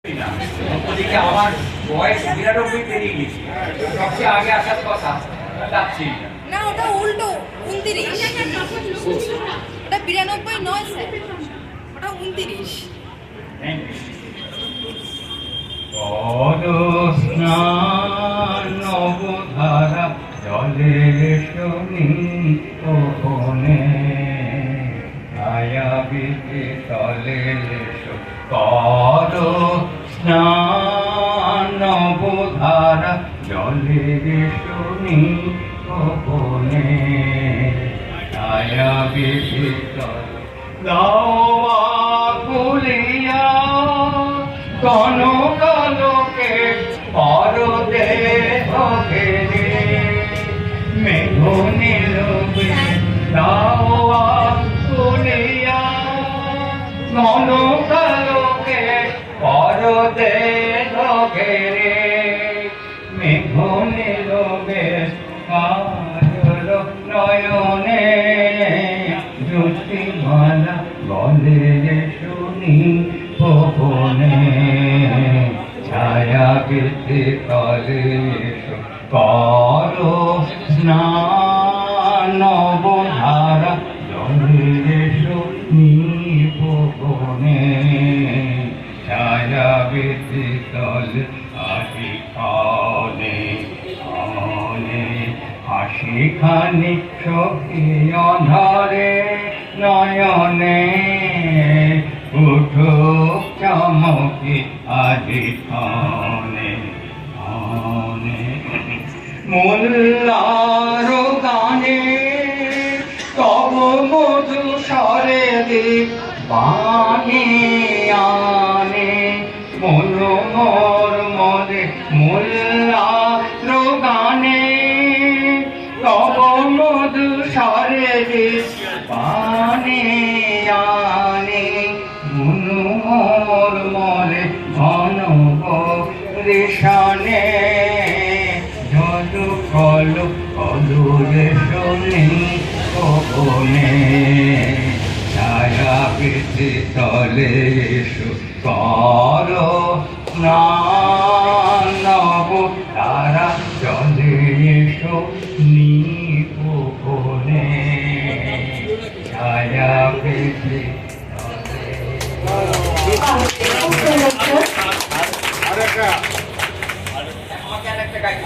ওদিকে আমার বয়স ৯২ পেরিয়ে গেছে, সবচেয়ে আগে আসার কথা যাচ্ছি না, ওটা উল্টো ২৯। ওটা ৯২ নয় স্যার, ওটা ২৯। নবধারা জলে শুনি ওনে আয়া বিকে তলে কর স্নান নবধারা জলে শুনি ওনে আয়া বিকে তলে দাওয়া কুলিয়া কনকলোকে পরদে ঘেরে মেঘ নীলবে দাওয়া কুলিয়া কনকলোকে পরদে ঘেরে মেঘ নীলবে কাজল নয়নে জ্যোতিমালা বলে শুনি ভুবনে ছায়া পেতে তলে করো স্নান নবধারা জলে শুনি ভুবনে ছায়া পেতে তলে আহি খানে খানে হাসি খানি সখী অধরে নয়নে উঠো চমকি আজি খানে খানে মোল্লার গানে তব মধু স্বরে দীপ বাণী আনে মন মোর মনে মোল্লার গানে তব মধু স্বরে দীপ বাণী আনে মন মোর মনে ঘন রেশনে ঝলু কলু কলুরে শুনি ওনে ছায়া পেতে তলে এসো কর স্নান নবধারা জলে এসো নিপনে ছায়া পেতে আমাকে আরেকটা গাইড